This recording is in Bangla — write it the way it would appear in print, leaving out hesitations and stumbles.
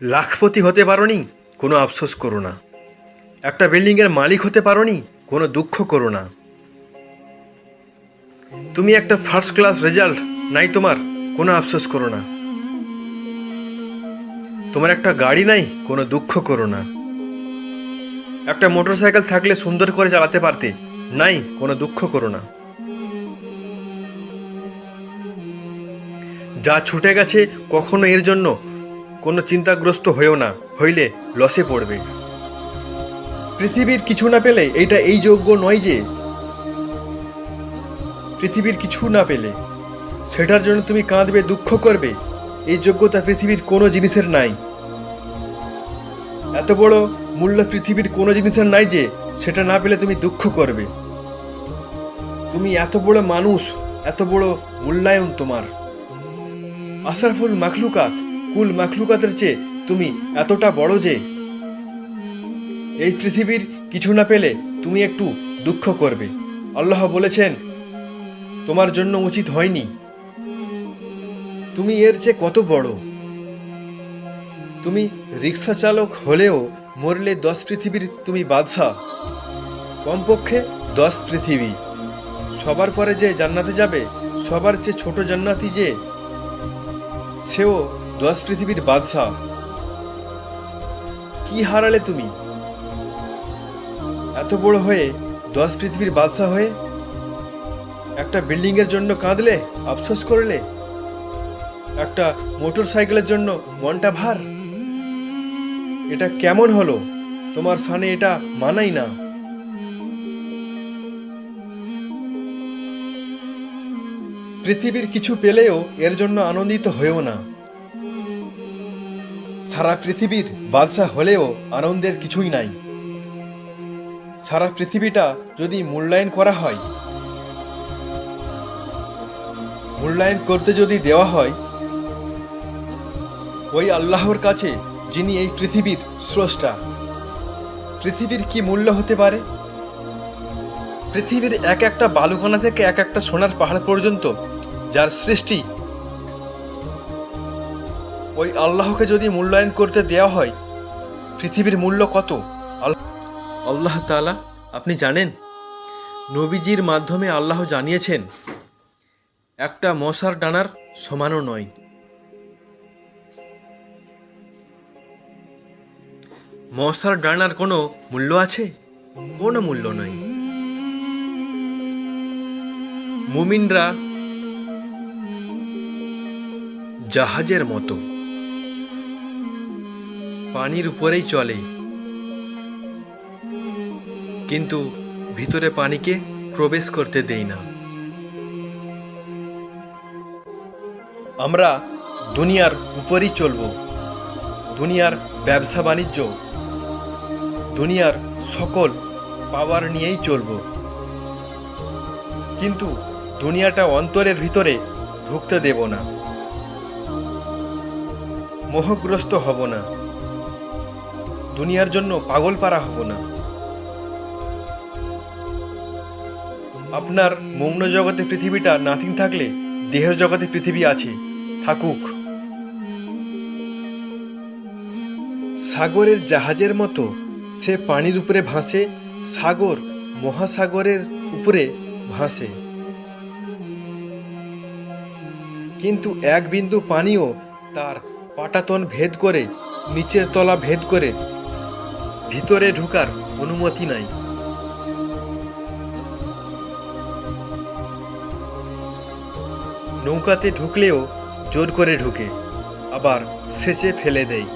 লাখপতি হতে পারোনি, কোনো আফসোস করো না। একটা বিল্ডিংয়ের মালিক হতে পারোনি, কোনো দুঃখ করো না। তুমি একটা ফার্স্ট ক্লাস রেজাল্ট নাই তোমার, কোনো আফসোস করো না। তোমার একটা গাড়ি নাই, কোনো দুঃখ করো না। একটা মোটরসাইকেল থাকলে সুন্দর করে চালাতে পারতে, নাই, কোনো দুঃখ করো না। যা ছুটে গেছে কখনো এর জন্য কোনো চিন্তাগ্রস্ত হয়েও না, হইলে লসে পড়বে। পৃথিবীর কিছু না পেলে এইটা এই যোগ্য নয় যে, পৃথিবীর কিছু না পেলে সেটার জন্য তুমি কাঁদবে, দুঃখ করবে, এই যোগ্যতা পৃথিবীর কোনো জিনিসের নাই। এত বড় মূল্য পৃথিবীর কোনো জিনিসের নাই যে সেটা না পেলে তুমি দুঃখ করবে। তুমি এত বড় মানুষ, এত বড় মূল্যায়ন তোমার। আশরাফুল মাখলুকাত, কুল মাখলুকাতের চেয়ে তুমি এতটা বড় যে এই পৃথিবীর কিছু না পেলে তুমি একটু দুঃখ করবে। আল্লাহ বলেছেন তোমার জন্য উচিত হয়নি, তুমি এর চেয়ে কত বড়। তুমি রিক্সা চালক হলেও মরলে 10 পৃথিবীর তুমি বাদশা, কমপক্ষে 10 পৃথিবী। সবার পরে যে জান্নাতে যাবে, সবার চেয়ে ছোট জান্নাতি যে, সেও 10 পৃথিবীর বাদশা। কি হারালে তুমি? এত বড় হয়ে 10 পৃথিবীর বাদশা হয়ে একটা বিল্ডিংয়ের জন্য কাঁদলে, আফসোস করলে, একটা মোটর সাইকেলের জন্য মনটা ভার। এটা কেমন হলো? তোমার সানে এটা মানাই না। পৃথিবীর কিছু পেলেও এর জন্য আনন্দিত হয়েও না। সারা পৃথিবীর বাদশা হলেও আনন্দের কিছুই নাই। সারা পৃথিবীটা যদি মূল্যায়ন করা হয়, মূল্যায়ন করতে যদি দেওয়া হয় ওই আল্লাহর কাছে, যিনি এই পৃথিবীর স্রষ্টা, পৃথিবীর কি মূল্য হতে পারে? পৃথিবীর এক একটা বালুকণা থেকে এক একটা সোনার পাহাড় পর্যন্ত যার সৃষ্টি, ওই আল্লাহকে যদি মূল্যায়ন করতে দেওয়া হয়, পৃথিবীর মূল্য কত? আল্লাহ তাআলা, আপনি জানেন, নবীজির মাধ্যমে আল্লাহ জানিয়েছেন একটা মশার ডানার সমানও নয়। মশার ডানার কোনো মূল্য আছে? কোনো মূল্য নাই। মুমিনরা জাহাজের মতো পানির উপরেই চলে, কিন্তু ভিতরে পানিকে প্রবেশ করতে দেই না। আমরা দুনিয়ার উপরই চলব, দুনিয়ার ব্যবসা বাণিজ্য, দুনিয়ার সকল পাওয়ার নিয়েই চলব, কিন্তু দুনিয়াটা অন্তরের ভিতরে ঢুকতে দেব না। মোহগ্রস্ত হব না, দুনিয়ার জন্য পাগল পারা হব না। আপনার মৌন জগতে পৃথিবীটা নাথিং থাকলে দেহের জগতে পৃথিবী আছে, থাকুক। সাগরের জাহাজের মতো সে পানির উপরে ভাসে, সাগর মহাসাগরের উপরে ভাসে, কিন্তু এক বিন্দু পানিও তার পাটাতন ভেদ করে, নিচের তলা ভেদ করে ভিতরে ঢোকার অনুমতি নাই। নৌকাতে ঢুকলেও জোর করে ঢুকে, আবার সেচে ফেলে দেয়।